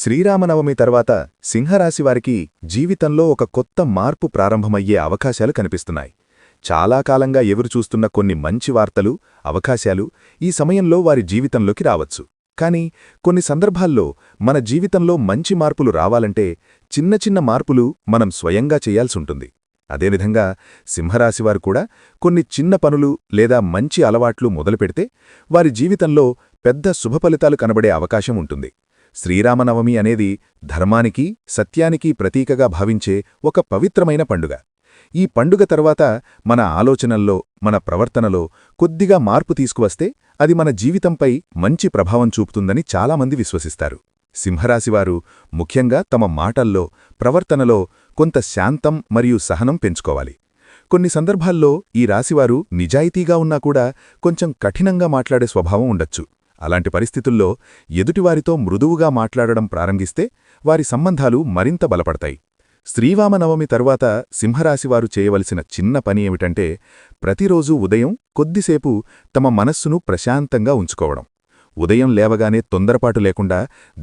శ్రీరామనవమి తర్వాత సింహరాశివారికి జీవితంలో ఒక కొత్త మార్పు ప్రారంభమయ్యే అవకాశాలు కనిపిస్తున్నాయి. చాలా కాలంగా ఎదురుచూస్తున్న కొన్ని మంచి వార్తలు, అవకాశాలు ఈ సమయంలో వారి జీవితంలోకి రావచ్చు. కానీ కొన్ని సందర్భాల్లో మన జీవితంలో మంచి మార్పులు రావాలంటే చిన్న చిన్న మార్పులు మనం స్వయంగా చేయాల్సుంటుంది. అదేవిధంగా సింహరాశివారు కూడా కొన్ని చిన్న పనులు లేదా మంచి అలవాట్లు మొదలుపెడితే వారి జీవితంలో పెద్ద శుభఫలితాలు కనబడే అవకాశం ఉంటుంది. శ్రీరామనవమి అనేది ధర్మానికి, సత్యానికి ప్రతీకగా భావించే ఒక పవిత్రమైన పండుగ. ఈ పండుగ తర్వాత మన ఆలోచనల్లో, మన ప్రవర్తనలో కొద్దిగా మార్పు తీసుకువస్తే అది మన జీవితంపై మంచి ప్రభావం చూపుతుందని చాలామంది విశ్వసిస్తారు. సింహరాశివారు ముఖ్యంగా తమ మాటల్లో, ప్రవర్తనలో కొంత శాంతం మరియు సహనం పెంచుకోవాలి. కొన్ని సందర్భాల్లో ఈ రాశివారు నిజాయితీగా ఉన్నా కూడా కొంచెం కఠినంగా మాట్లాడే స్వభావం ఉండొచ్చు. అలాంటి పరిస్థితుల్లో ఎదుటివారితో మృదువుగా మాట్లాడడం ప్రారంభిస్తే వారి సంబంధాలు మరింత బలపడతాయి. శ్రీరామనవమి తరువాత సింహరాశివారు చేయవలసిన చిన్న పని ఏమిటంటే ప్రతిరోజూ ఉదయం కొద్దిసేపు తమ మనస్సును ప్రశాంతంగా ఉంచుకోవడం. ఉదయం లేవగానే తొందరపాటు లేకుండా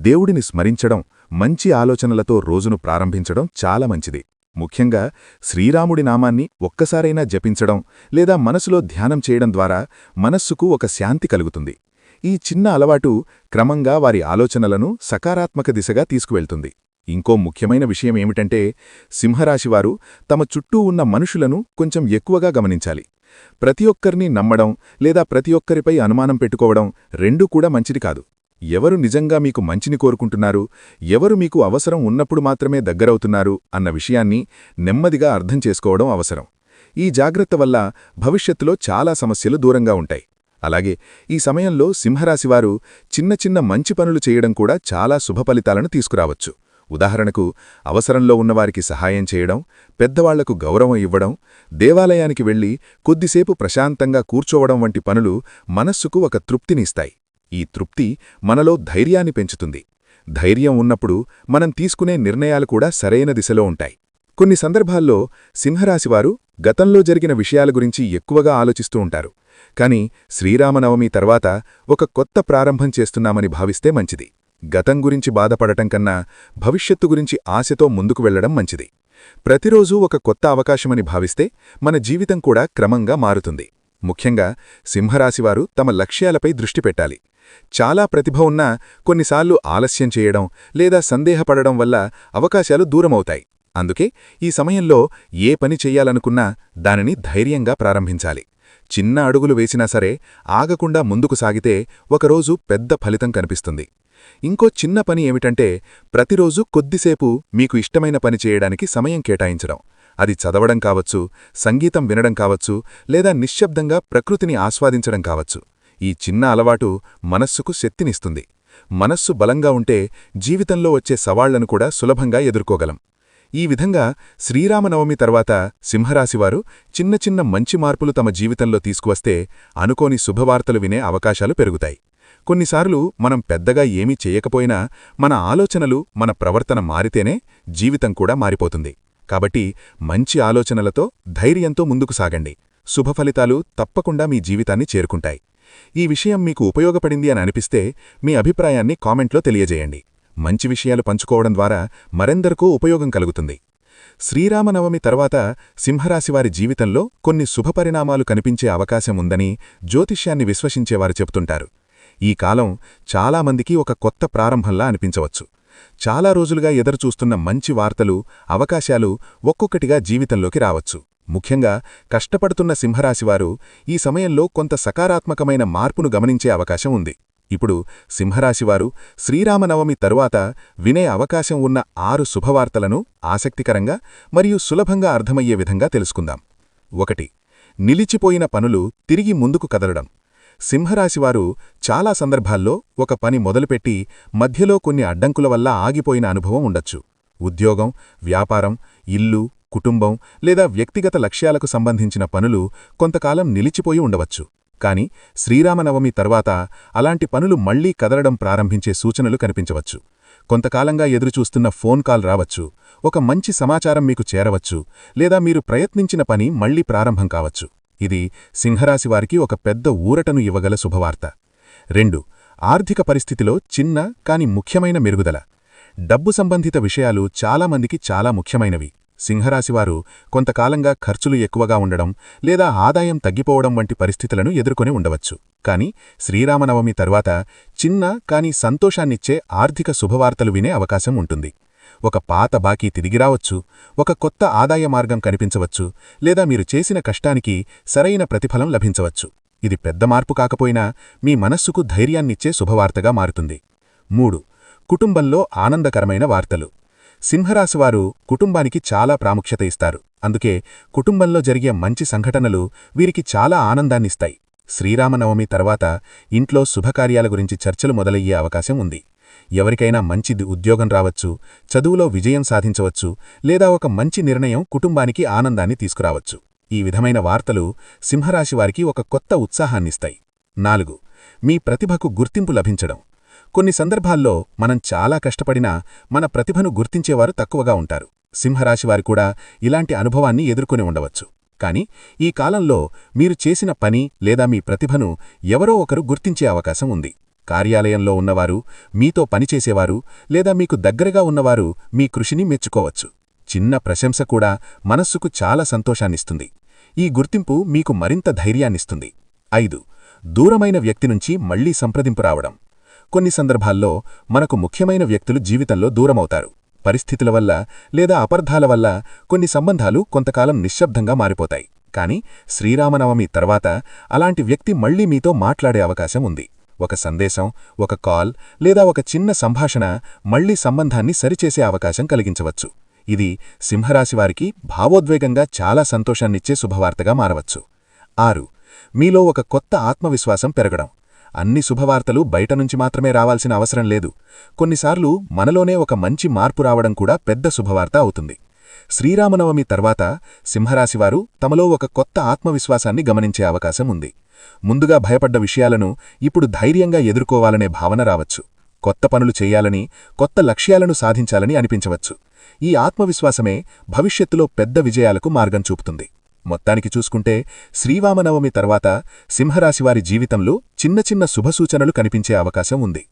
దేవుడిని స్మరించడం, మంచి ఆలోచనలతో రోజును ప్రారంభించడం చాలా మంచిది. ముఖ్యంగా శ్రీరాముడి నామాన్ని ఒక్కసారైనా జపించడం లేదా మనసులో ధ్యానం చేయడం ద్వారా మనస్సుకు ఒక శాంతి కలుగుతుంది. ఈ చిన్న అలవాటు క్రమంగా వారి ఆలోచనలను సకారాత్మక దిశగా తీసుకువెళ్తుంది. ఇంకో ముఖ్యమైన విషయమేమిటంటే సింహరాశివారు తమ చుట్టూ ఉన్న మనుషులను కొంచెం ఎక్కువగా గమనించాలి. ప్రతి ఒక్కరినీ నమ్మడం లేదా ప్రతి ఒక్కరిపై అనుమానం పెట్టుకోవడం రెండూ కూడా మంచిది కాదు. ఎవరు నిజంగా మీకు మంచిని కోరుకుంటున్నారు, ఎవరు మీకు అవసరం ఉన్నప్పుడు మాత్రమే దగ్గరవుతున్నారు అన్న విషయాన్ని నెమ్మదిగా అర్థం చేసుకోవడం అవసరం. ఈ జాగ్రత్త వల్ల భవిష్యత్తులో చాలా సమస్యలు దూరంగా ఉంటాయి. అలాగే ఈ సమయంలో సింహరాశివారు చిన్న చిన్న మంచి పనులు చేయడం కూడా చాలా శుభఫలితాలను తీసుకురావచ్చు. ఉదాహరణకు అవసరంలో ఉన్నవారికి సహాయం చేయడం, పెద్దవాళ్లకు గౌరవం ఇవ్వడం, దేవాలయానికి వెళ్లి కొద్దిసేపు ప్రశాంతంగా కూర్చోవడం వంటి పనులు మనస్సుకు ఒక తృప్తినిస్తాయి. ఈ తృప్తి మనలో ధైర్యాన్ని పెంచుతుంది. ధైర్యం ఉన్నప్పుడు మనం తీసుకునే నిర్ణయాలు కూడా సరైన దిశలో ఉంటాయి. కొన్ని సందర్భాల్లో సింహరాశివారు గతంలో జరిగిన విషయాల గురించి ఎక్కువగా ఆలోచిస్తూ ఉంటారు. కాని శ్రీరామనవమి తర్వాత ఒక కొత్త ప్రారంభం చేస్తున్నామని భావిస్తే మంచిది. గతం గురించి బాధపడటం కన్నా భవిష్యత్తు గురించి ఆశతో ముందుకు వెళ్లడం మంచిది. ప్రతిరోజూ ఒక కొత్త అవకాశమని భావిస్తే మన జీవితం కూడా క్రమంగా మారుతుంది. ముఖ్యంగా సింహరాశివారు తమ లక్ష్యాలపై దృష్టి పెట్టాలి. చాలా ప్రతిభ ఉన్నా కొన్నిసార్లు ఆలస్యం చేయడం లేదా సందేహపడడం వల్ల అవకాశాలు దూరమవుతాయి. అందుకే ఈ సమయంలో ఏ పని చెయ్యాలనుకున్నా దానిని ధైర్యంగా ప్రారంభించాలి. చిన్న అడుగులు వేసినా సరే ఆగకుండా ముందుకు సాగితే ఒకరోజు పెద్ద ఫలితం కనిపిస్తుంది. ఇంకో చిన్న పని ఏమిటంటే ప్రతిరోజు కొద్దిసేపు మీకు ఇష్టమైన పని చేయడానికి సమయం కేటాయించడం. అది చదవడం కావచ్చు, సంగీతం వినడం కావచ్చు, లేదా నిశ్శబ్దంగా ప్రకృతిని ఆస్వాదించడం కావచ్చు. ఈ చిన్న అలవాటు మనస్సుకు శక్తినిస్తుంది. మనస్సు బలంగా ఉంటే జీవితంలో వచ్చే సవాళ్లను కూడా సులభంగా ఎదుర్కోగలం. ఈ విధంగా శ్రీరామనవమి తర్వాత సింహరాశివారు చిన్న చిన్న మంచి మార్పులు తమ జీవితంలో తీసుకువస్తే అనుకోని శుభవార్తలు వినే అవకాశాలు పెరుగుతాయి. కొన్నిసార్లు మనం పెద్దగా ఏమీ చేయకపోయినా మన ఆలోచనలు, మన ప్రవర్తన మారితేనే జీవితం కూడా మారిపోతుంది. కాబట్టి మంచి ఆలోచనలతో, ధైర్యంతో ముందుకు సాగండి. శుభఫలితాలు తప్పకుండా మీ జీవితాన్ని చేరుకుంటాయి. ఈ విషయం మీకు ఉపయోగపడింది అని అనిపిస్తే మీ అభిప్రాయాన్ని కామెంట్లో తెలియజేయండి. మంచి విషయాలు పంచుకోవడం ద్వారా మరెందరికూ ఉపయోగం కలుగుతుంది. శ్రీరామనవమి తర్వాత సింహరాశివారి జీవితంలో కొన్ని శుభపరిణామాలు కనిపించే అవకాశం ఉందని జ్యోతిష్యాన్ని విశ్వసించేవారు చెబుతుంటారు. ఈ కాలం చాలామందికి ఒక కొత్త ప్రారంభంలా అనిపించవచ్చు. చాలా రోజులుగా ఎదురుచూస్తున్న మంచి వార్తలు, అవకాశాలు ఒక్కొక్కటిగా జీవితంలోకి రావచ్చు. ముఖ్యంగా కష్టపడుతున్న సింహరాశివారు ఈ సమయంలో కొంత సకారాత్మకమైన మార్పును గమనించే అవకాశం ఉంది. ఇప్పుడు సింహరాశివారు శ్రీరామనవమి తరువాత వినే అవకాశం ఉన్న 6 శుభవార్తలను ఆసక్తికరంగా మరియు సులభంగా అర్థమయ్యే విధంగా తెలుసుకుందాం. 1. నిలిచిపోయిన పనులు తిరిగి ముందుకు కదలడం. సింహరాశివారు చాలా సందర్భాల్లో ఒక పని మొదలుపెట్టి మధ్యలో కొన్ని అడ్డంకుల వల్ల ఆగిపోయిన అనుభవం ఉండొచ్చు. ఉద్యోగం, వ్యాపారం, ఇల్లు, కుటుంబం లేదా వ్యక్తిగత లక్ష్యాలకు సంబంధించిన పనులు కొంతకాలం నిలిచిపోయి ఉండవచ్చు. కాని శ్రీరామనవమి తర్వాత అలాంటి పనులు మళ్లీ కదలడం ప్రారంభించే సూచనలు కనిపించవచ్చు. కొంతకాలంగా ఎదురుచూస్తున్న ఫోన్ కాల్ రావచ్చు, ఒక మంచి సమాచారం మీకు చేరవచ్చు, లేదా మీరు ప్రయత్నించిన పని మళ్లీ ప్రారంభం కావచ్చు. ఇది సింహరాశివారికి ఒక పెద్ద ఊరటను ఇవ్వగల శుభవార్త. 2. ఆర్థిక పరిస్థితిలో చిన్న కాని ముఖ్యమైన మెరుగుదల. డబ్బు సంబంధిత విషయాలు చాలామందికి చాలా ముఖ్యమైనవి. సింహరాశివారు కొంతకాలంగా ఖర్చులు ఎక్కువగా ఉండడం లేదా ఆదాయం తగ్గిపోవడం వంటి పరిస్థితులను ఎదుర్కొని ఉండవచ్చు. కానీ శ్రీరామనవమి తర్వాత చిన్న కానీ సంతోషాన్నిచ్చే ఆర్థిక శుభవార్తలు వినే అవకాశం ఉంటుంది. ఒక పాత బాకీ తిరిగిరావచ్చు, ఒక కొత్త ఆదాయ మార్గం కనిపించవచ్చు, లేదా మీరు చేసిన కష్టానికి సరైన ప్రతిఫలం లభించవచ్చు. ఇది పెద్ద మార్పు కాకపోయినా మీ మనస్సుకు ధైర్యాన్నిచ్చే శుభవార్తగా మారుతుంది. 3. కుటుంబంలో ఆనందకరమైన వార్తలు. సింహరాశివారు కుటుంబానికి చాలా ప్రాముఖ్యత ఇస్తారు. అందుకే కుటుంబంలో జరిగే మంచి సంఘటనలు వీరికి చాలా ఆనందాన్నిస్తాయి. శ్రీరామనవమి తర్వాత ఇంట్లో శుభకార్యాల గురించి చర్చలు మొదలయ్యే అవకాశం ఉంది. ఎవరికైనా మంచి ఉద్యోగం రావచ్చు, చదువులో విజయం సాధించవచ్చు, లేదా ఒక మంచి నిర్ణయం కుటుంబానికి ఆనందాన్ని తీసుకురావచ్చు. ఈ విధమైన వార్తలు సింహరాశివారికి ఒక కొత్త ఉత్సాహాన్నిస్తాయి. 4. మీ ప్రతిభకు గుర్తింపు లభించడం. కొన్ని సందర్భాల్లో మనం చాలా కష్టపడినా మన ప్రతిభను గుర్తించేవారు తక్కువగా ఉంటారు. సింహరాశివారు కూడా ఇలాంటి అనుభవాన్ని ఎదుర్కొని ఉండవచ్చు. కాని ఈ కాలంలో మీరు చేసిన పని లేదా మీ ప్రతిభను ఎవరో ఒకరు గుర్తించే అవకాశం ఉంది. కార్యాలయంలో ఉన్నవారు, మీతో పనిచేసేవారు, లేదా మీకు దగ్గరగా ఉన్నవారు మీ కృషిని మెచ్చుకోవచ్చు. చిన్న ప్రశంస కూడా మనస్సుకు చాలా సంతోషాన్నిస్తుంది. ఈ గుర్తింపు మీకు మరింత ధైర్యాన్నిస్తుంది. 5. దూరమైన వ్యక్తి నుంచి మళ్లీ సంప్రదింపు రావడం. కొన్ని సందర్భాల్లో మనకు ముఖ్యమైన వ్యక్తులు జీవితంలో దూరమవుతారు. పరిస్థితుల వల్ల లేదా అపార్థాల వల్ల కొన్ని సంబంధాలు కొంతకాలం నిశ్శబ్దంగా మారిపోతాయి. కాని శ్రీరామనవమి తర్వాత అలాంటి వ్యక్తి మళ్లీ మీతో మాట్లాడే అవకాశం ఉంది. ఒక సందేశం, ఒక కాల్ లేదా ఒక చిన్న సంభాషణ మళ్లీ సంబంధాన్ని సరిచేసే అవకాశం కలిగించవచ్చు. ఇది సింహరాశివారికి భావోద్వేగంగా చాలా సంతోషాన్నిచ్చే శుభవార్తగా మారవచ్చు. 6. మీలో ఒక కొత్త ఆత్మవిశ్వాసం పెరగడం. అన్ని శుభవార్తలు బయటనుంచి మాత్రమే రావాల్సిన అవసరం లేదు. కొన్నిసార్లు మనలోనే ఒక మంచి మార్పు రావడం కూడా పెద్ద శుభవార్త అవుతుంది. శ్రీరామనవమి తర్వాత సింహరాశివారు తమలో ఒక కొత్త ఆత్మవిశ్వాసాన్ని గమనించే అవకాశం ఉంది. ముందుగా భయపడ్డ విషయాలను ఇప్పుడు ధైర్యంగా ఎదుర్కోవాలనే భావన రావచ్చు. కొత్త పనులు చెయ్యాలని, కొత్త లక్ష్యాలను సాధించాలని అనిపించవచ్చు. ఈ ఆత్మవిశ్వాసమే భవిష్యత్తులో పెద్ద విజయాలకు మార్గం చూపుతుంది. మొత్తానికి చూసుకుంటే శ్రీరామనవమి తర్వాత సింహరాశివారి జీవితంలో చిన్న చిన్న శుభసూచనలు కనిపించే అవకాశం ఉంది.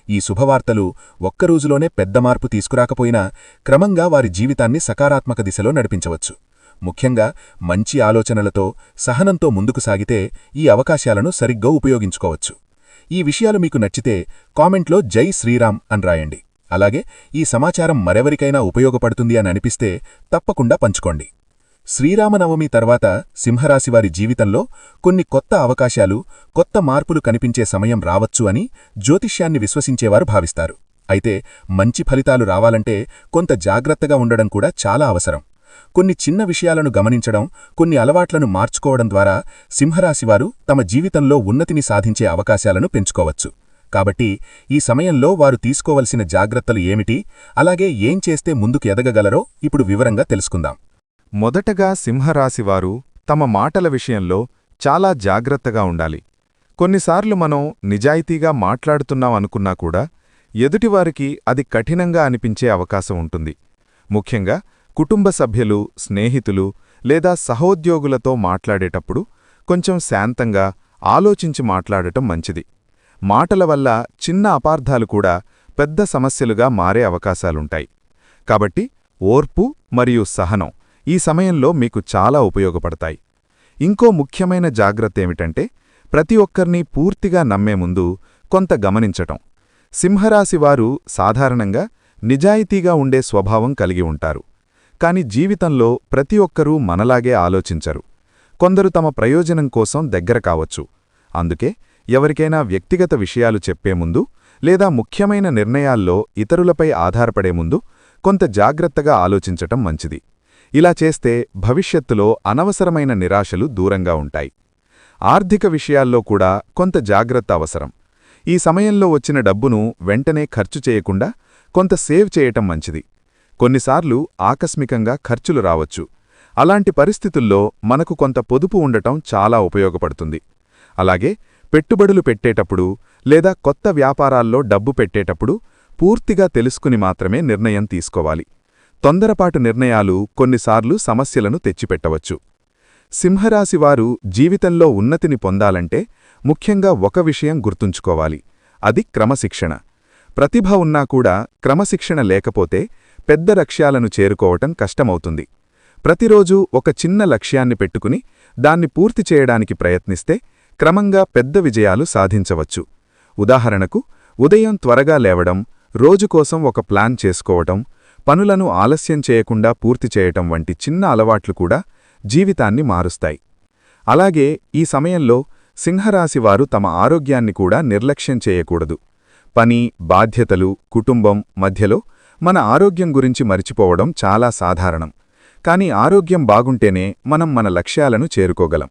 ఈ శుభవార్తలు ఒక్కరోజులోనే పెద్ద మార్పు తీసుకురాకపోయినా క్రమంగా వారి జీవితాన్ని సకారాత్మక దిశలో నడిపించవచ్చు. ముఖ్యంగా మంచి ఆలోచనలతో, సహనంతో ముందుకు సాగితే ఈ అవకాశాలను సరిగ్గా ఉపయోగించుకోవచ్చు. ఈ విషయాలు మీకు నచ్చితే కామెంట్లో జై శ్రీరామ్ అని రాయండి. అలాగే ఈ సమాచారం మరెవరికైనా ఉపయోగపడుతుంది అని అనిపిస్తే తప్పకుండా పంచుకోండి. శ్రీరామనవమి తర్వాత సింహరాశివారి జీవితంలో కొన్ని కొత్త అవకాశాలు, కొత్త మార్పులు కనిపించే సమయం రావచ్చు అని జ్యోతిష్యాన్ని విశ్వసించేవారు భావిస్తారు. అయితే మంచి ఫలితాలు రావాలంటే కొంత జాగ్రత్తగా ఉండడం కూడా చాలా అవసరం. కొన్ని చిన్న విషయాలను గమనించడం, కొన్ని అలవాట్లను మార్చుకోవడం ద్వారా సింహరాశివారు తమ జీవితంలో ఉన్నతిని సాధించే అవకాశాలను పెంచుకోవచ్చు. కాబట్టి ఈ సమయంలో వారు తీసుకోవలసిన జాగ్రత్తలు ఏమిటి, అలాగే ఏం చేస్తే ముందుకు ఎదగగలరో ఇప్పుడు వివరంగా తెలుసుకుందాం. మొదటగా సింహరాశివారు తమ మాటల విషయంలో చాలా జాగ్రత్తగా ఉండాలి. కొన్నిసార్లు మనం నిజాయితీగా మాట్లాడుతున్నాం అనుకున్నా కూడా ఎదుటివారికి అది కఠినంగా అనిపించే అవకాశం ఉంటుంది. ముఖ్యంగా కుటుంబ సభ్యులు, స్నేహితులు లేదా సహోద్యోగులతో మాట్లాడేటప్పుడు కొంచెం శాంతంగా ఆలోచించి మాట్లాడటం మంచిది. మాటల వల్ల చిన్న అపార్థాలు కూడా పెద్ద సమస్యలుగా మారే అవకాశాలుంటాయి. కాబట్టి ఓర్పు మరియు సహనం ఈ సమయంలో మీకు చాలా ఉపయోగపడతాయి. ఇంకో ముఖ్యమైన జాగ్రత్తేమిటంటే ప్రతి ఒక్కర్నీ పూర్తిగా నమ్మే ముందు కొంత గమనించటం. సింహరాశివారు సాధారణంగా నిజాయితీగా ఉండే స్వభావం కలిగి ఉంటారు. కాని జీవితంలో ప్రతి ఒక్కరూ మనలాగే ఆలోచించరు. కొందరు తమ ప్రయోజనం కోసం దగ్గర కావచ్చు. అందుకే ఎవరికైనా వ్యక్తిగత విషయాలు చెప్పే ముందు లేదా ముఖ్యమైన నిర్ణయాల్లో ఇతరులపై ఆధారపడే ముందు కొంత జాగ్రత్తగా ఆలోచించటం మంచిది. ఇలా చేస్తే భవిష్యత్తులో అనవసరమైన నిరాశలు దూరంగా ఉంటాయి. ఆర్థిక విషయాల్లో కూడా కొంత జాగ్రత్త అవసరం. ఈ సమయంలో వచ్చిన డబ్బును వెంటనే ఖర్చు చేయకుండా కొంత సేవ్ చేయటం మంచిది. కొన్నిసార్లు ఆకస్మికంగా ఖర్చులు రావచ్చు. అలాంటి పరిస్థితుల్లో మనకు కొంత పొదుపు ఉండటం చాలా ఉపయోగపడుతుంది. అలాగే పెట్టుబడులు పెట్టేటప్పుడు లేదా కొత్త వ్యాపారాల్లో డబ్బు పెట్టేటప్పుడు పూర్తిగా తెలుసుకుని మాత్రమే నిర్ణయం తీసుకోవాలి. తొందరపాటు నిర్ణయాలు కొన్నిసార్లు సమస్యలను తెచ్చిపెట్టవచ్చు. సింహరాశివారు జీవితంలో ఉన్నతిని పొందాలంటే ముఖ్యంగా ఒక విషయం గుర్తుంచుకోవాలి. అది క్రమశిక్షణ. ప్రతిభ ఉన్నా కూడా క్రమశిక్షణ లేకపోతే పెద్ద లక్ష్యాలను చేరుకోవటం కష్టమవుతుంది. ప్రతిరోజూ ఒక చిన్న లక్ష్యాన్ని పెట్టుకుని దాన్ని పూర్తి చేయడానికి ప్రయత్నిస్తే క్రమంగా పెద్ద విజయాలు సాధించవచ్చు. ఉదాహరణకు, ఉదయం త్వరగా లేవడం, రోజుకోసం ఒక ప్లాన్ చేసుకోవటం, పనులను ఆలస్యం చేయకుండా పూర్తి చేయటం వంటి చిన్న అలవాట్లు కూడా జీవితాన్ని మారుస్తాయి. అలాగే ఈ సమయంలో సింహరాశివారు తమ ఆరోగ్యాన్ని కూడా నిర్లక్ష్యం చేయకూడదు. పని, బాధ్యతలు, కుటుంబం మధ్యలో మన ఆరోగ్యం గురించి మరిచిపోవడం చాలా సాధారణం. కానీ ఆరోగ్యం బాగుంటేనే మనం మన లక్ష్యాలను చేరుకోగలం.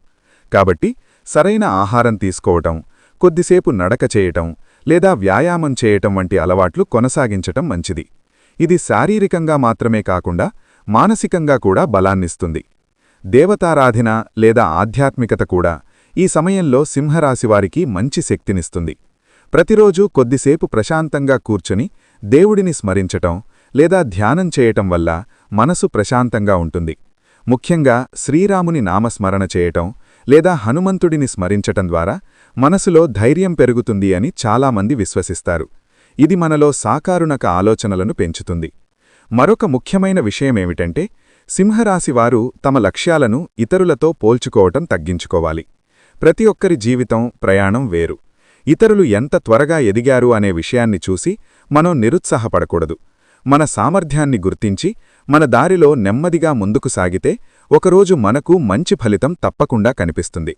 కాబట్టి సరైన ఆహారం తీసుకోవటం, కొద్దిసేపు నడక చేయటం లేదా వ్యాయామం చేయటం వంటి అలవాట్లు కొనసాగించటం మంచిది. ఇది శారీరకంగా మాత్రమే కాకుండా మానసికంగా కూడా బలాన్నిస్తుంది. దేవతారాధన లేదా ఆధ్యాత్మికత కూడా ఈ సమయంలో సింహరాశివారికి మంచి శక్తినిస్తుంది. ప్రతిరోజూ కొద్దిసేపు ప్రశాంతంగా కూర్చుని దేవుడిని స్మరించటం లేదా ధ్యానం చేయటం వల్ల మనసు ప్రశాంతంగా ఉంటుంది. ముఖ్యంగా శ్రీరాముని నామస్మరణ చేయటం లేదా హనుమంతుడిని స్మరించటం ద్వారా మనసులో ధైర్యం పెరుగుతుంది అని చాలామంది విశ్వసిస్తారు. ఇది మనలో సాకారుణక ఆలోచనలను పెంచుతుంది. మరొక ముఖ్యమైన విషయమేమిటంటే, సింహరాశివారు తమ లక్ష్యాలను ఇతరులతో పోల్చుకోవటం తగ్గించుకోవాలి. ప్రతి ఒక్కరి జీవితం, ప్రయాణం వేరు. ఇతరులు ఎంత త్వరగా ఎదిగారు అనే విషయాన్ని చూసి మనం నిరుత్సాహపడకూడదు. మన సామర్థ్యాన్ని గుర్తించి మన దారిలో నెమ్మదిగా ముందుకు సాగితే ఒకరోజు మనకు మంచి ఫలితం తప్పకుండా కనిపిస్తుంది.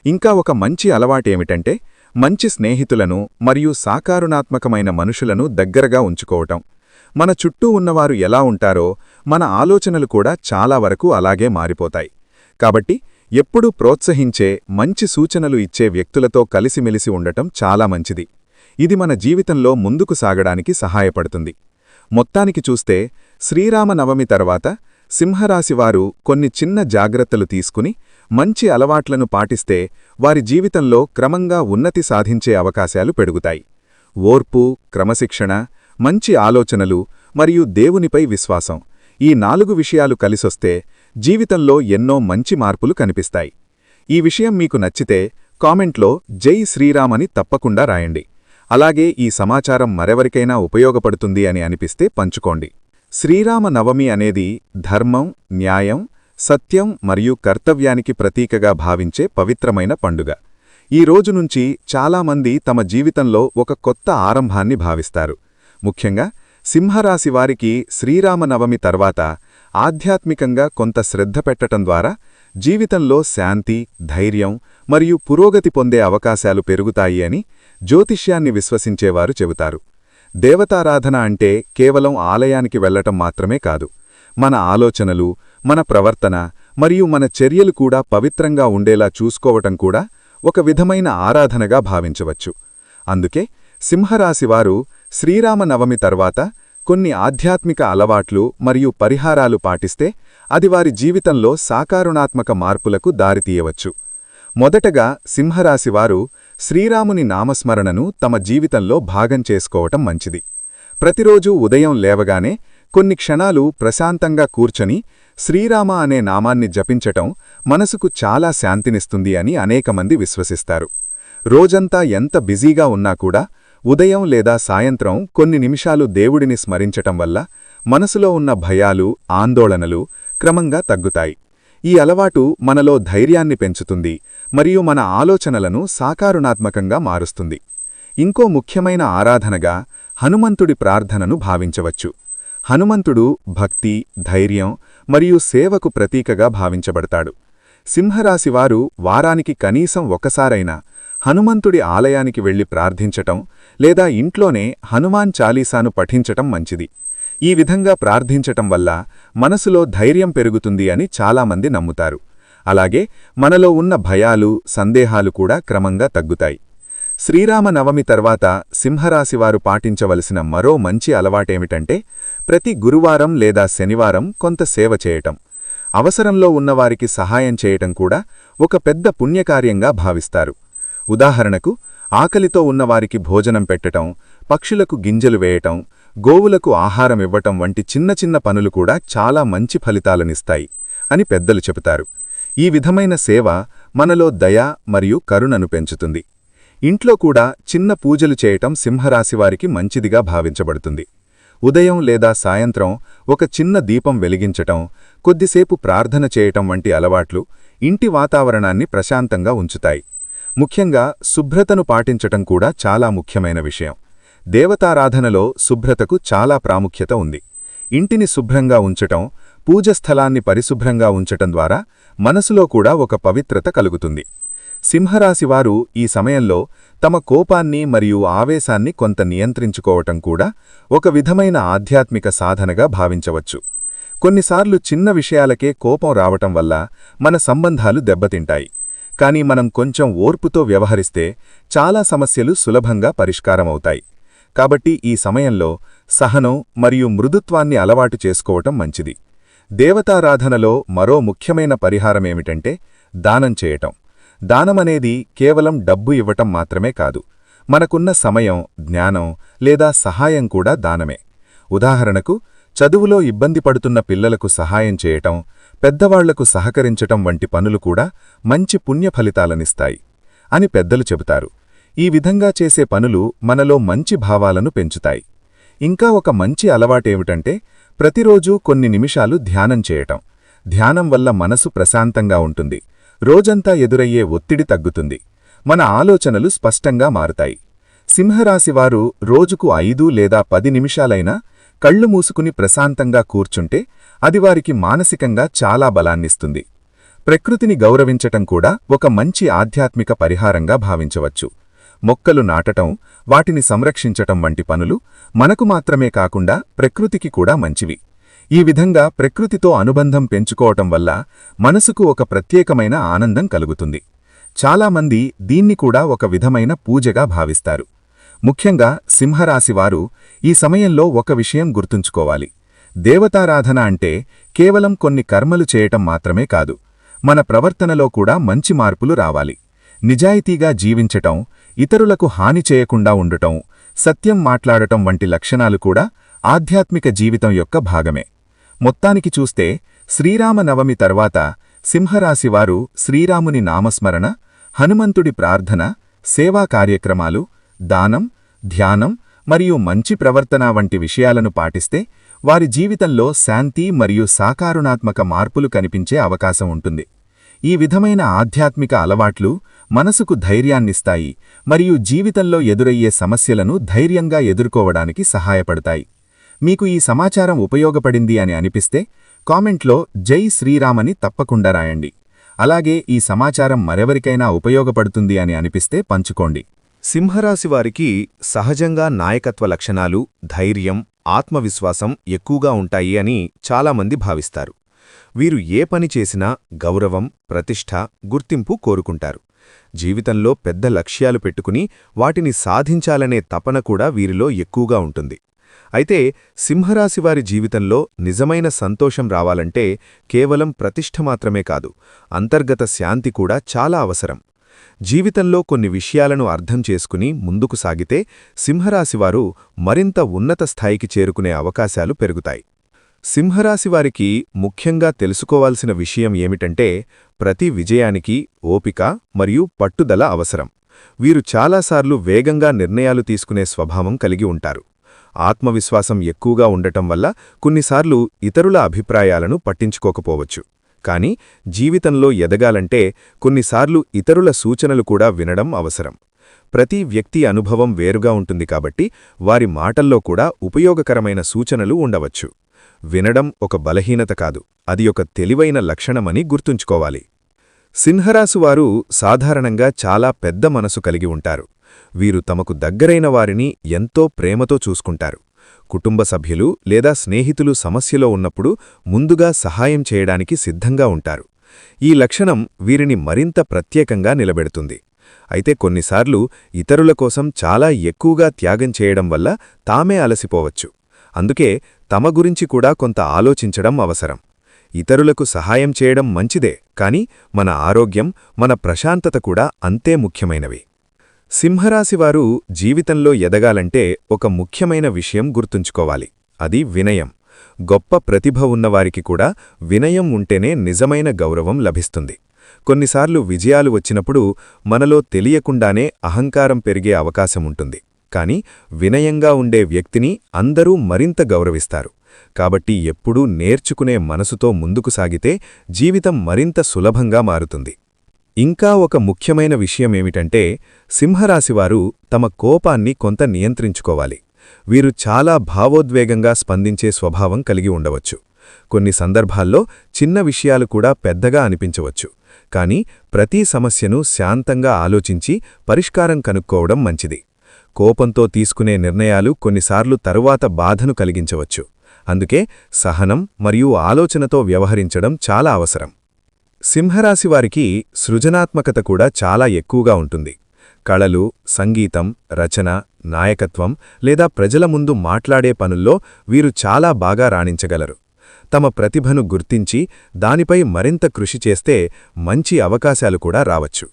ఇంకా ఒక మంచి అలవాటేమిటంటే, మంచి స్నేహితులను మరియు సాకారుణాత్మకమైన మనుషులను దగ్గరగా ఉంచుకోవటం. మన చుట్టూ ఉన్నవారు ఎలా ఉంటారో మన ఆలోచనలు కూడా చాలా వరకు అలాగే మారిపోతాయి. కాబట్టి ఎప్పుడూ ప్రోత్సహించే, మంచి సూచనలు ఇచ్చే వ్యక్తులతో కలిసిమెలిసి ఉండటం చాలా మంచిది. ఇది మన జీవితంలో ముందుకు సాగడానికి సహాయపడుతుంది. మొత్తానికి చూస్తే శ్రీరామనవమి తర్వాత సింహరాశివారు కొన్ని చిన్న జాగ్రత్తలు తీసుకుని మంచి అలవాట్లను పాటిస్తే వారి జీవితంలో క్రమంగా ఉన్నతి సాధించే అవకాశాలు పెరుగుతాయి. ఓర్పు, క్రమశిక్షణ, మంచి ఆలోచనలు మరియు దేవునిపై విశ్వాసం, ఈ 4 విషయాలు కలిసొస్తే జీవితంలో ఎన్నో మంచి మార్పులు కనిపిస్తాయి. ఈ విషయం మీకు నచ్చితే కామెంట్లో జై శ్రీరామ్ అని తప్పకుండా రాయండి. అలాగే ఈ సమాచారం మరెవరికైనా ఉపయోగపడుతుంది అని అనిపిస్తే పంచుకోండి. శ్రీరామనవమి అనేది ధర్మం, న్యాయం, సత్యం మరియు కర్తవ్యానికి ప్రతీకగా భావించే పవిత్రమైన పండుగ. ఈ రోజు నుంచి చాలామంది తమ జీవితంలో ఒక కొత్త ఆరంభాన్ని భావిస్తారు. ముఖ్యంగా సింహరాశివారికి శ్రీరామనవమి తర్వాత ఆధ్యాత్మికంగా కొంత శ్రద్ధ పెట్టటం ద్వారా జీవితంలో శాంతి, ధైర్యం మరియు పురోగతి పొందే అవకాశాలు పెరుగుతాయి అని జ్యోతిష్యాన్ని విశ్వసించేవారు చెబుతారు. దేవతారాధన అంటే కేవలం ఆలయానికి వెళ్లటం మాత్రమే కాదు. మన ఆలోచనలు, మన ప్రవర్తన మరియు మన చర్యలు కూడా పవిత్రంగా ఉండేలా చూసుకోవటం కూడా ఒక విధమైన ఆరాధనగా భావించవచ్చు. అందుకే సింహరాశివారు శ్రీరామనవమి తర్వాత కొన్ని ఆధ్యాత్మిక అలవాట్లు మరియు పరిహారాలు పాటిస్తే అది వారి జీవితంలో సాకారుణాత్మక మార్పులకు దారితీయవచ్చు. మొదటగా సింహరాశివారు శ్రీరాముని నామస్మరణను తమ జీవితంలో భాగం చేసుకోవటం మంచిది. ప్రతిరోజూ ఉదయం లేవగానే కొన్ని క్షణాలు ప్రశాంతంగా కూర్చొని శ్రీరామ అనే నామాన్ని జపించటం మనసుకు చాలా శాంతినిస్తుంది అని అనేకమంది విశ్వసిస్తారు. రోజంతా ఎంత బిజీగా ఉన్నా కూడా ఉదయం లేదా సాయంత్రం కొన్ని నిమిషాలు దేవుడిని స్మరించటం వల్ల మనసులో ఉన్న భయాలు, ఆందోళనలు క్రమంగా తగ్గుతాయి. ఈ అలవాటు మనలో ధైర్యాన్ని పెంచుతుంది మరియు మన ఆలోచనలను సాకారుణాత్మకంగా మారుస్తుంది. ఇంకో ముఖ్యమైన ఆరాధనగా హనుమంతుడి ప్రార్థనను భావించవచ్చు. హనుమంతుడు భక్తి, ధైర్యం మరియు సేవకు ప్రతీకగా భావించబడతాడు. సింహరాశివారు వారానికి కనీసం ఒకసారైనా హనుమంతుడి ఆలయానికి వెళ్లి ప్రార్థించటం లేదా ఇంట్లోనే హనుమాన్ చాలీసాను పఠించటం మంచిది. ఈ విధంగా ప్రార్థించటం వల్ల మనసులో ధైర్యం పెరుగుతుంది అని చాలామంది నమ్ముతారు. అలాగే మనలో ఉన్న భయాలు, సందేహాలు కూడా క్రమంగా తగ్గుతాయి. శ్రీరామనవమి తర్వాత సింహరాశివారు పాటించవలసిన మరో మంచి అలవాటేమిటంటే, ప్రతి గురువారం లేదా శనివారం కొంత సేవ చేయటం. అవసరంలో ఉన్నవారికి సహాయం చేయటం కూడా ఒక పెద్ద పుణ్యకార్యంగా భావిస్తారు. ఉదాహరణకు, ఆకలితో ఉన్నవారికి భోజనం పెట్టటం, పక్షులకు గింజలు వేయటం, గోవులకు ఆహారం ఇవ్వటం వంటి చిన్న చిన్న పనులు కూడా చాలా మంచి ఫలితాలనిస్తాయి అని పెద్దలు చెబుతారు. ఈ విధమైన సేవ మనలో దయ మరియు కరుణను పెంచుతుంది. ఇంట్లో కూడా చిన్న పూజలు చేయటం సింహరాశివారికి మంచిదిగా భావించబడుతుంది. ఉదయం లేదా సాయంత్రం ఒక చిన్న దీపం వెలిగించటం, కొద్దిసేపు ప్రార్థన చేయటం వంటి అలవాట్లు ఇంటి వాతావరణాన్ని ప్రశాంతంగా ఉంచుతాయి. ముఖ్యంగా శుభ్రతను పాటించటం కూడా చాలా ముఖ్యమైన విషయం. దేవతారాధనలో శుభ్రతకు చాలా ప్రాముఖ్యత ఉంది. ఇంటిని శుభ్రంగా ఉంచటం, పూజస్థలాన్ని పరిశుభ్రంగా ఉంచటం ద్వారా మనసులో కూడా ఒక పవిత్రత కలుగుతుంది. సింహరాశివారు ఈ సమయంలో తమ కోపాన్ని మరియు ఆవేశాన్ని కొంత నియంత్రించుకోవటం కూడా ఒక విధమైన ఆధ్యాత్మిక సాధనగా భావించవచ్చు. కొన్నిసార్లు చిన్న విషయాలకే కోపం రావటం వల్ల మన సంబంధాలు దెబ్బతింటాయి. కానీ మనం కొంచెం ఓర్పుతో వ్యవహరిస్తే చాలా సమస్యలు సులభంగా పరిష్కారమవుతాయి. కాబట్టి ఈ సమయంలో సహనం మరియు మృదుత్వాన్ని అలవాటు చేసుకోవటం మంచిది. దేవతారాధనలో మరో ముఖ్యమైన పరిహారమేమిటంటే దానం చేయటం. దానమనేది కేవలం డబ్బు ఇవ్వటం మాత్రమే కాదు, మనకున్న సమయం, జ్ఞానం లేదా సహాయం కూడా దానమే. ఉదాహరణకు, చదువులో ఇబ్బంది పడుతున్న పిల్లలకు సహాయం చేయటం, పెద్దవాళ్లకు సహకరించటం వంటి పనులు కూడా మంచి పుణ్యఫలితాలనిస్తాయి అని పెద్దలు చెబుతారు. ఈ విధంగా చేసే పనులు మనలో మంచి భావాలను పెంచుతాయి. ఇంకా ఒక మంచి అలవాటేమిటంటే ప్రతిరోజూ కొన్ని నిమిషాలు ధ్యానం చేయటం. ధ్యానం వల్ల మనసు ప్రశాంతంగా ఉంటుంది, రోజంతా ఎదురయ్యే ఒత్తిడి తగ్గుతుంది, మన ఆలోచనలు స్పష్టంగా మారుతాయి. సింహరాశివారు రోజుకు 5 లేదా 10 నిమిషాలైనా కళ్ళు మూసుకుని ప్రశాంతంగా కూర్చుంటే అది వారికి మానసికంగా చాలా బలాన్నిస్తుంది. ప్రకృతిని గౌరవించటం కూడా ఒక మంచి ఆధ్యాత్మిక పరిహారంగా భావించవచ్చు. మొక్కలు నాటటం, వాటిని సంరక్షించటం వంటి పనులు మనకు మాత్రమే కాకుండా ప్రకృతికి కూడా మంచివి. ఈ విధంగా ప్రకృతితో అనుబంధం పెంచుకోవటం వల్ల మనసుకు ఒక ప్రత్యేకమైన ఆనందం కలుగుతుంది. చాలామంది దీన్ని కూడా ఒక విధమైన పూజగా భావిస్తారు. ముఖ్యంగా సింహరాశివారు ఈ సమయంలో ఒక విషయం గుర్తుంచుకోవాలి. దేవతారాధన అంటే కేవలం కొన్ని కర్మలు చేయటం మాత్రమే కాదు, మన ప్రవర్తనలో కూడా మంచి మార్పులు రావాలి. నిజాయితీగా జీవించటం, ఇతరులకు హాని చేయకుండా ఉండటం, సత్యం మాట్లాడటం వంటి లక్షణాలు కూడా ఆధ్యాత్మిక జీవితం యొక్క భాగమే. మొత్తానికి చూస్తే శ్రీరామనవమి తర్వాత సింహరాశివారు శ్రీరాముని నామస్మరణ, హనుమంతుడి ప్రార్థన, సేవా కార్యక్రమాలు, దానం, ధ్యానం మరియు మంచి ప్రవర్తన వంటి విషయాలను పాటిస్తే వారి జీవితంలో శాంతి మరియు సాకారుణాత్మక మార్పులు కనిపించే అవకాశం ఉంటుంది. ఈ విధమైన ఆధ్యాత్మిక అలవాట్లు మనసుకు ధైర్యాన్నిస్తాయి మరియు జీవితంలో ఎదురయ్యే సమస్యలను ధైర్యంగా ఎదుర్కోవడానికి సహాయపడతాయి. మీకు ఈ సమాచారం ఉపయోగపడింది అని అనిపిస్తే కామెంట్లో జై శ్రీరామ్ అని తప్పకుండా రాయండి. అలాగే ఈ సమాచారం మరెవరికైనా ఉపయోగపడుతుంది అని అనిపిస్తే పంచుకోండి. సింహరాశివారికి సహజంగా నాయకత్వ లక్షణాలు, ధైర్యం, ఆత్మవిశ్వాసం ఎక్కువగా ఉంటాయి అని చాలామంది భావిస్తారు. వీరు ఏ పని చేసినా గౌరవం, ప్రతిష్ఠ, గుర్తింపు కోరుకుంటారు. జీవితంలో పెద్ద లక్ష్యాలు పెట్టుకుని వాటిని సాధించాలనే తపన కూడా వీరిలో ఎక్కువగా ఉంటుంది. అయితే సింహరాశివారి జీవితంలో నిజమైన సంతోషం రావాలంటే కేవలం ప్రతిష్ఠ మాత్రమే కాదు, అంతర్గత శాంతి కూడా చాలా అవసరం. జీవితంలో కొన్ని విషయాలను అర్థం చేసుకుని ముందుకు సాగితే సింహరాశివారు మరింత ఉన్నత స్థాయికి చేరుకునే అవకాశాలు పెరుగుతాయి. సింహరాశివారికి ముఖ్యంగా తెలుసుకోవాల్సిన విషయం ఏమిటంటే ప్రతి విజయానికి ఓపిక మరియు పట్టుదల అవసరం. వీరు చాలాసార్లు వేగంగా నిర్ణయాలు తీసుకునే స్వభావం కలిగి ఉంటారు. ఆత్మవిశ్వాసం ఎక్కువగా ఉండటం వల్ల కొన్నిసార్లు ఇతరుల అభిప్రాయాలను పట్టించుకోకపోవచ్చు. కానీ జీవితంలో ఎదగాలంటే కొన్నిసార్లు ఇతరుల సూచనలు కూడా వినడం అవసరం. ప్రతి వ్యక్తి అనుభవం వేరుగా ఉంటుంది కాబట్టి వారి మాటల్లో కూడా ఉపయోగకరమైన సూచనలు ఉండవచ్చు. వినడం ఒక బలహీనత కాదు, అది ఒక తెలివైన లక్షణమని గుర్తుంచుకోవాలి. సింహరాశివారు సాధారణంగా చాలా పెద్ద మనసు కలిగి ఉంటారు. వీరు తమకు దగ్గరైన వారిని ఎంతో ప్రేమతో చూసుకుంటారు. కుటుంబ సభ్యులు లేదా స్నేహితులు సమస్యలో ఉన్నప్పుడు ముందుగా సహాయం చేయడానికి సిద్ధంగా ఉంటారు. ఈ లక్షణం వీరిని మరింత ప్రత్యేకంగా నిలబెడుతుంది. అయితే కొన్నిసార్లు ఇతరుల కోసం చాలా ఎక్కువగా త్యాగం చేయడం వల్ల తామే అలసిపోవచ్చు. అందుకే తమ గురించి కూడా కొంత ఆలోచించడం అవసరం. ఇతరులకు సహాయం చేయడం మంచిదే, కానీ మన ఆరోగ్యం, మన ప్రశాంతత కూడా అంతే ముఖ్యమైనవి. సింహరాశివారు జీవితంలో ఎదగాలంటే ఒక ముఖ్యమైన విషయం గుర్తుంచుకోవాలి. అది వినయం. గొప్ప ప్రతిభ ఉన్నవారికి కూడా వినయం ఉంటేనే నిజమైన గౌరవం లభిస్తుంది. కొన్నిసార్లు విజయాలు వచ్చినప్పుడు మనలో తెలియకుండానే అహంకారం పెరిగే అవకాశముంటుంది. కాని వినయంగా ఉండే వ్యక్తిని అందరూ మరింత గౌరవిస్తారు. కాబట్టి ఎప్పుడూ నేర్చుకునే మనసుతో ముందుకు సాగితే జీవితం మరింత సులభంగా మారుతుంది. ఇంకా ఒక ముఖ్యమైన విషయమేమిటంటే, సింహరాశివారు తమ కోపాన్ని కొంత నియంత్రించుకోవాలి. వీరు చాలా భావోద్వేగంగా స్పందించే స్వభావం కలిగి ఉండవచ్చు. కొన్ని సందర్భాల్లో చిన్న విషయాలు కూడా పెద్దగా అనిపించవచ్చు. కాని ప్రతి సమస్యను శాంతంగా ఆలోచించి పరిష్కారం కనుక్కోవడం మంచిది. కోపంతో తీసుకునే నిర్ణయాలు కొన్నిసార్లు తరువాత బాధను కలిగించవచ్చు. అందుకే సహనం మరియు ఆలోచనతో వ్యవహరించడం చాలా అవసరం. సింహరాశివారికి సృజనాత్మకత కూడా చాలా ఎక్కువగా ఉంటుంది. కళలు, సంగీతం, రచన, నాయకత్వం లేదా ప్రజల ముందు మాట్లాడే పనుల్లో వీరు చాలా బాగా రాణించగలరు. తమ ప్రతిభను గుర్తించి దానిపై మరింత కృషి చేస్తే మంచి అవకాశాలు కూడా రావచ్చు.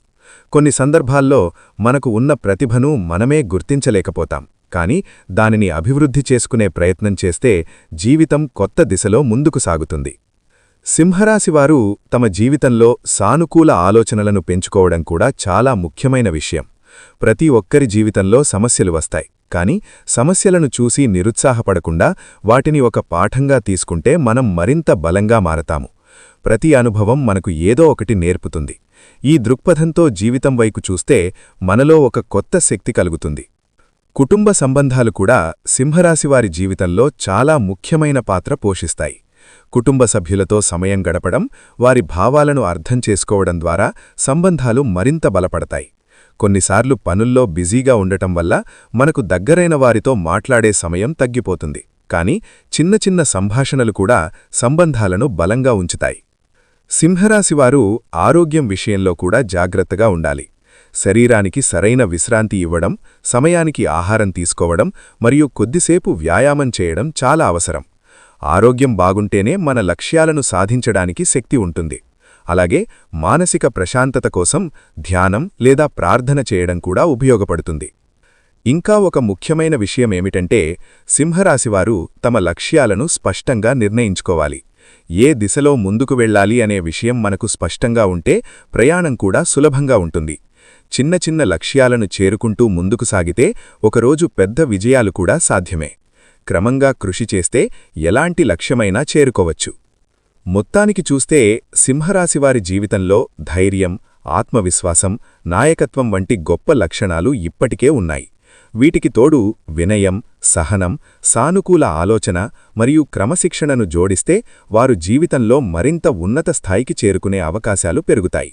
కొన్ని సందర్భాల్లో మనకు ఉన్న ప్రతిభను మనమే గుర్తించలేకపోతాం. కాని దానిని అభివృద్ధి చేసుకునే ప్రయత్నం చేస్తే జీవితం కొత్త దిశలో ముందుకు సాగుతుంది. సింహరాశివారు తమ జీవితంలో సానుకూల ఆలోచనలను పెంచుకోవడం కూడా చాలా ముఖ్యమైన విషయం. ప్రతి ఒక్కరి జీవితంలో సమస్యలు వస్తాయి. కాని సమస్యలను చూసి నిరుత్సాహపడకుండా వాటిని ఒక పాఠంగా తీసుకుంటే మనం మరింత బలంగా మారతాము. ప్రతి అనుభవం మనకు ఏదో ఒకటి నేర్పుతుంది. ఈ దృక్పథంతో జీవితం వైపు చూస్తే మనలో ఒక కొత్త శక్తి కలుగుతుంది. కుటుంబ సంబంధాలు కూడా సింహరాశివారి జీవితంలో చాలా ముఖ్యమైన పాత్ర పోషిస్తాయి. కుటుంబ సభ్యులతో సమయం గడపడం, వారి భావాలను అర్థం చేసుకోవడం ద్వారా సంబంధాలు మరింత బలపడతాయి. కొన్నిసార్లు పనుల్లో బిజీగా ఉండటం వల్ల మనకు దగ్గరైన వారితో మాట్లాడే సమయం తగ్గిపోతుంది. కాని చిన్న చిన్న సంభాషణలు కూడా సంబంధాలను బలంగా ఉంచుతాయి. సింహరాశివారు ఆరోగ్యం విషయంలో కూడా జాగ్రత్తగా ఉండాలి. శరీరానికి సరైన విశ్రాంతి ఇవ్వడం, సమయానికి ఆహారం తీసుకోవడం మరియు కొద్దిసేపు వ్యాయామం చేయడం చాలా అవసరం. ఆరోగ్యం బాగుంటేనే మన లక్ష్యాలను సాధించడానికి శక్తి ఉంటుంది. అలాగే మానసిక ప్రశాంతత కోసం ధ్యానం లేదా ప్రార్థన చేయడం కూడా ఉపయోగపడుతుంది. ఇంకా ఒక ముఖ్యమైన విషయమేమిటంటే, సింహరాశివారు తమ లక్ష్యాలను స్పష్టంగా నిర్ణయించుకోవాలి. ఏ దిశలో ముందుకు వెళ్ళాలి అనే విషయం మనకు స్పష్టంగా ఉంటే ప్రయాణం కూడా సులభంగా ఉంటుంది. చిన్న చిన్న లక్ష్యాలను చేరుకుంటూ ముందుకు సాగితే ఒకరోజు పెద్ద విజయాలు కూడా సాధ్యమే. క్రమంగా కృషి చేస్తే ఎలాంటి లక్ష్యమైనా చేరుకోవచ్చు. మొత్తానికి చూస్తే సింహరాశివారి జీవితంలో ధైర్యం, ఆత్మవిశ్వాసం, నాయకత్వం వంటి గొప్ప లక్షణాలు ఇప్పటికే ఉన్నాయి. వీటికి తోడు వినయం, సహనం, సానుకూల ఆలోచన మరియు క్రమశిక్షణను జోడిస్తే వారు జీవితంలో మరింత ఉన్నత స్థాయికి చేరుకునే అవకాశాలు పెరుగుతాయి.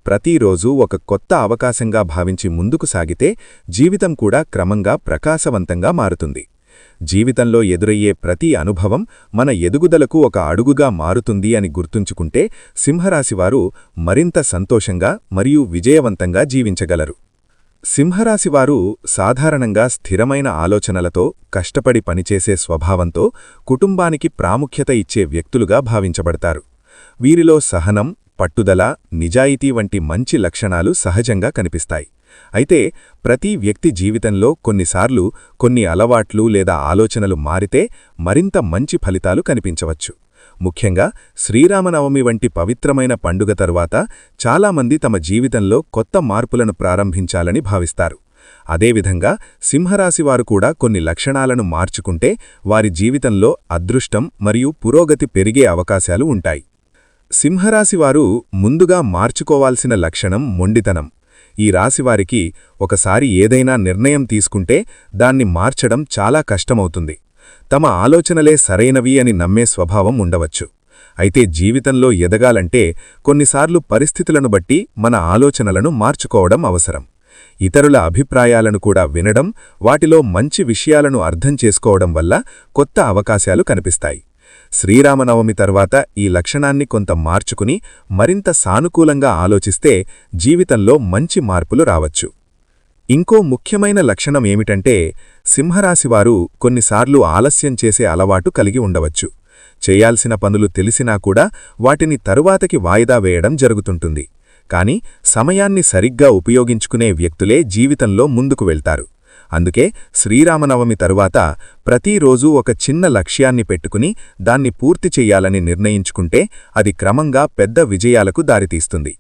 ప్రతిరోజూ ఒక కొత్త అవకాశంగా భావించి ముందుకు సాగితే జీవితం కూడా క్రమంగా ప్రకాశవంతంగా మారుతుంది. జీవితంలో ఎదురయ్యే ప్రతి అనుభవం మన ఎదుగుదలకు ఒక అడుగుగా మారుతుంది అని గుర్తుంచుకుంటే సింహరాశివారు మరింత సంతోషంగా మరియు విజయవంతంగా జీవించగలరు. సింహరాశివారు సాధారణంగా స్థిరమైన ఆలోచనలతో, కష్టపడి పనిచేసే స్వభావంతో కుటుంబానికి ప్రాముఖ్యత ఇచ్చే వ్యక్తులుగా భావించబడతారు. వీరిలో సహనం, పట్టుదల, నిజాయితీ వంటి మంచి లక్షణాలు సహజంగా కనిపిస్తాయి. అయితే ప్రతి వ్యక్తి జీవితంలో కొన్నిసార్లు కొన్ని అలవాట్లు లేదా ఆలోచనలు మారితే మరింత మంచి ఫలితాలు కనిపించవచ్చు. ముఖ్యంగా శ్రీరామనవమి వంటి పవిత్రమైన పండుగ తరువాత చాలామంది తమ జీవితంలో కొత్త మార్పులను ప్రారంభించాలని భావిస్తారు. అదేవిధంగా సింహరాశివారు కూడా కొన్ని లక్షణాలను మార్చుకుంటే వారి జీవితంలో అదృష్టం మరియు పురోగతి పెరిగే అవకాశాలు ఉంటాయి. సింహరాశివారు ముందుగా మార్చుకోవాల్సిన లక్షణం మొండితనం. ఈ రాశివారికి ఒకసారి ఏదైనా నిర్ణయం తీసుకుంటే దాన్ని మార్చడం చాలా కష్టమవుతుంది. తమ ఆలోచనలే సరైనవి అని నమ్మే స్వభావం ఉండవచ్చు. అయితే జీవితంలో ఎదగాలంటే కొన్నిసార్లు పరిస్థితులను బట్టి మన ఆలోచనలను మార్చుకోవడం అవసరం. ఇతరుల అభిప్రాయాలను కూడా వినడం, వాటిలో మంచి విషయాలను అర్థం చేసుకోవడం వల్ల కొత్త అవకాశాలు కనిపిస్తాయి. శ్రీరామనవమి తర్వాత ఈ లక్షణాన్ని కొంత మార్చుకుని మరింత సానుకూలంగా ఆలోచిస్తే జీవితంలో మంచి మార్పులు రావచ్చు. ఇంకో ముఖ్యమైన లక్షణం ఏమిటంటే, సింహరాశివారు కొన్నిసార్లు ఆలస్యం చేసే అలవాటు కలిగి ఉండవచ్చు. చేయాల్సిన పనులు తెలిసినా కూడా వాటిని తరువాతకి వాయిదా వేయడం జరుగుతుంటుంది. కాని సమయాన్ని సరిగ్గా ఉపయోగించుకునే వ్యక్తులే జీవితంలో ముందుకు వెళ్తారు. అందుకే శ్రీరామనవమి తరువాత ప్రతిరోజూ ఒక చిన్న లక్ష్యాన్ని పెట్టుకుని దాన్ని పూర్తి చెయ్యాలని నిర్ణయించుకుంటే అది క్రమంగా పెద్ద విజయాలకు దారితీస్తుంది.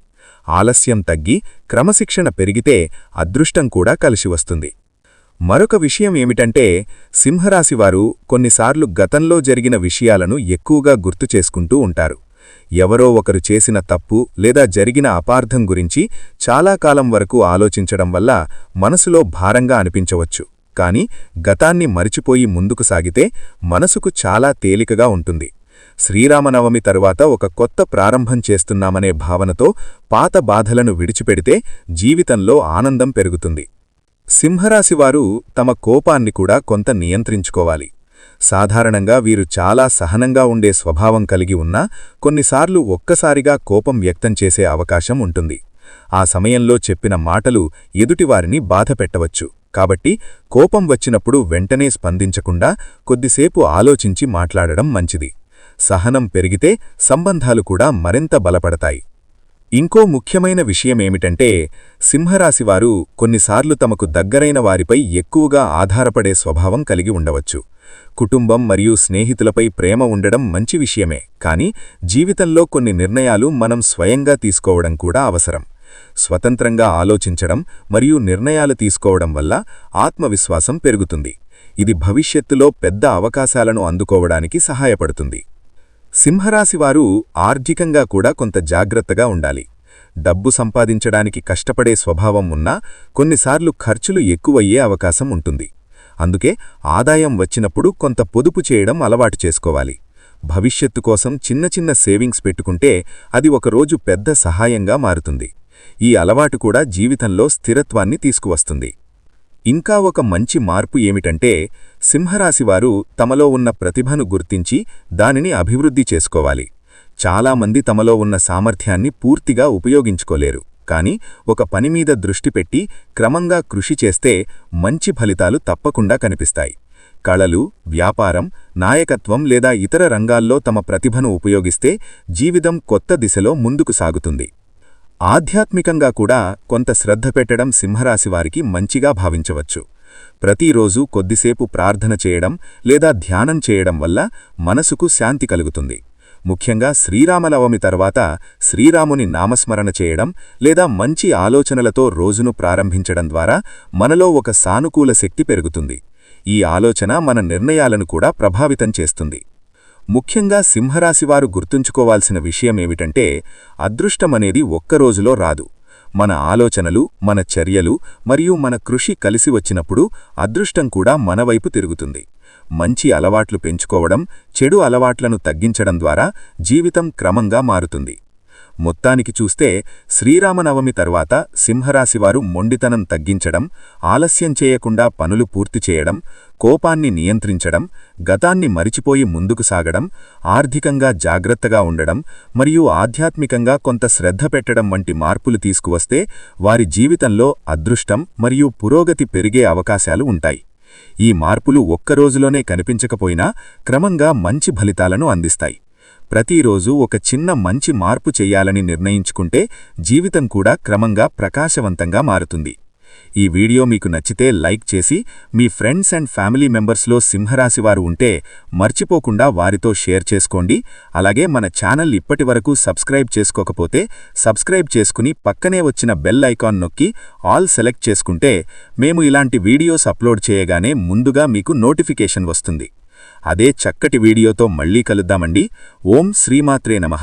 ఆలస్యం తగ్గి క్రమశిక్షణ పెరిగితే అదృష్టం కూడా కలిసివస్తుంది. మరొక విషయం ఏమిటంటే, సింహరాశివారు కొన్నిసార్లు గతంలో జరిగిన విషయాలను ఎక్కువగా గుర్తుచేసుకుంటూ ఉంటారు. ఎవరో ఒకరు చేసిన తప్పు లేదా జరిగిన అపార్థం గురించి చాలా కాలం వరకు ఆలోచించడం వల్ల మనసులో భారంగా అనిపించవచ్చు. కాని గతాన్ని మరిచిపోయి ముందుకు సాగితే మనసుకు చాలా తేలికగా ఉంటుంది. శ్రీరామనవమి తరువాత ఒక కొత్త ప్రారంభం చేస్తున్నామనే భావనతో పాత బాధలను విడిచిపెడితే జీవితంలో ఆనందం పెరుగుతుంది. సింహరాశివారు తమ కోపాన్ని కూడా కొంత నియంత్రించుకోవాలి. సాధారణంగా వీరు చాలా సహనంగా ఉండే స్వభావం కలిగి ఉన్నా కొన్నిసార్లు ఒక్కసారిగా కోపం వ్యక్తం చేసే అవకాశం ఉంటుంది. ఆ సమయంలో చెప్పిన మాటలు ఎదుటివారిని బాధపెట్టవచ్చు. కాబట్టి కోపం వచ్చినప్పుడు వెంటనే స్పందించకుండా కొద్దిసేపు ఆలోచించి మాట్లాడడం మంచిది. సహనం పెరిగితే సంబంధాలు కూడా మరింత బలపడతాయి. ఇంకో ముఖ్యమైన విషయమేమిటంటే, సింహరాశివారు కొన్నిసార్లు తమకు దగ్గరైన వారిపై ఎక్కువగా ఆధారపడే స్వభావం కలిగి ఉండవచ్చు. కుటుంబం మరియు స్నేహితులపై ప్రేమ ఉండడం మంచి విషయమే, కానీ జీవితంలో కొన్ని నిర్ణయాలు మనం స్వయంగా తీసుకోవడం కూడా అవసరం. స్వతంత్రంగా ఆలోచించడం మరియు నిర్ణయాలు తీసుకోవడం వల్ల ఆత్మవిశ్వాసం పెరుగుతుంది. ఇది భవిష్యత్తులో పెద్ద అవకాశాలను అందుకోవడానికి సహాయపడుతుంది. సింహరాశివారు ఆర్థికంగా కూడా కొంత జాగ్రత్తగా ఉండాలి. డబ్బు సంపాదించడానికి కష్టపడే స్వభావం ఉన్నా కొన్నిసార్లు ఖర్చులు ఎక్కువయ్యే అవకాశం ఉంటుంది. అందుకే ఆదాయం వచ్చినప్పుడు కొంత పొదుపు చేయడం అలవాటు చేసుకోవాలి. భవిష్యత్తు కోసం చిన్న చిన్న సేవింగ్స్ పెట్టుకుంటే అది ఒకరోజు పెద్ద సహాయంగా మారుతుంది. ఈ అలవాటు కూడా జీవితంలో స్థిరత్వాన్ని తీసుకువస్తుంది. ఇంకా ఒక మంచి మార్పు ఏమిటంటే, సింహరాశివారు తమలో ఉన్న ప్రతిభను గుర్తించి దానిని అభివృద్ధి చేసుకోవాలి. చాలామంది తమలో ఉన్న సామర్థ్యాన్ని పూర్తిగా ఉపయోగించుకోలేరు. కాని ఒక పనిమీద దృష్టి పెట్టి క్రమంగా కృషి చేస్తే మంచి ఫలితాలు తప్పకుండా కనిపిస్తాయి. కళలు, వ్యాపారం, నాయకత్వం లేదా ఇతర రంగాల్లో తమ ప్రతిభను ఉపయోగిస్తే జీవితం కొత్త దిశలో ముందుకు సాగుతుంది. ఆధ్యాత్మికంగా కూడా కొంత శ్రద్ధ పెట్టడం సింహరాశివారికి మంచిగా భావించవచ్చు. ప్రతిరోజూ కొద్దిసేపు ప్రార్థన చేయడం లేదా ధ్యానం చేయడం వల్ల మనసుకు శాంతి కలుగుతుంది. ముఖ్యంగా శ్రీరామనవమి తర్వాత శ్రీరాముని నామస్మరణ చేయడం లేదా మంచి ఆలోచనలతో రోజును ప్రారంభించడం ద్వారా మనలో ఒక సానుకూల శక్తి పెరుగుతుంది. ఈ ఆలోచన మన నిర్ణయాలను కూడా ప్రభావితం చేస్తుంది. ముఖ్యంగా సింహరాశివారు గుర్తుంచుకోవాల్సిన విషయమేమిటంటే, అదృష్టమనేది ఒక్కరోజులో రాదు. మన ఆలోచనలు, మన చర్యలు మరియు మన కృషి కలిసి వచ్చినప్పుడు అదృష్టం కూడా మనవైపు తిరుగుతుంది. మంచి అలవాట్లు పెంచుకోవడం, చెడు అలవాట్లను తగ్గించడం ద్వారా జీవితం క్రమంగా మారుతుంది. మొత్తానికి చూస్తే శ్రీరామనవమి తర్వాత సింహరాశివారు మొండితనం తగ్గించడం, ఆలస్యం చేయకుండా పనులు పూర్తి చేయడం, కోపాన్ని నియంత్రించడం, గతాన్ని మరిచిపోయి ముందుకు సాగడం, ఆర్థికంగా జాగ్రత్తగా ఉండడం మరియు ఆధ్యాత్మికంగా కొంత శ్రద్ధ పెట్టడం వంటి మార్పులు తీసుకువస్తే వారి జీవితంలో అదృష్టం మరియు పురోగతి పెరిగే అవకాశాలు ఉంటాయి. ఈ మార్పులు ఒక్కరోజులోనే కనిపించకపోయినా క్రమంగా మంచి ఫలితాలను అందిస్తాయి. ప్రతిరోజూ ఒక చిన్న మంచి మార్పు చెయ్యాలని నిర్ణయించుకుంటే జీవితం కూడా క్రమంగా ప్రకాశవంతంగా మారుతుంది. ఈ వీడియో మీకు నచ్చితే లైక్ చేసి మీ ఫ్రెండ్స్ అండ్ ఫ్యామిలీ మెంబర్స్లో సింహరాశివారు ఉంటే మర్చిపోకుండా వారితో షేర్ చేసుకోండి. అలాగే మన ఛానల్ ఇప్పటివరకు సబ్స్క్రైబ్ చేసుకోకపోతే సబ్స్క్రైబ్ చేసుకుని పక్కనే వచ్చిన బెల్ ఐకాన్ నొక్కి ఆల్ సెలెక్ట్ చేసుకుంటే మేము ఇలాంటి వీడియోస్ అప్లోడ్ చేయగానే ముందుగా మీకు నోటిఫికేషన్ వస్తుంది. అదే చక్కటి వీడియోతో మళ్ళీ కలుద్దామండి. ఓం శ్రీమాత్రే నమః.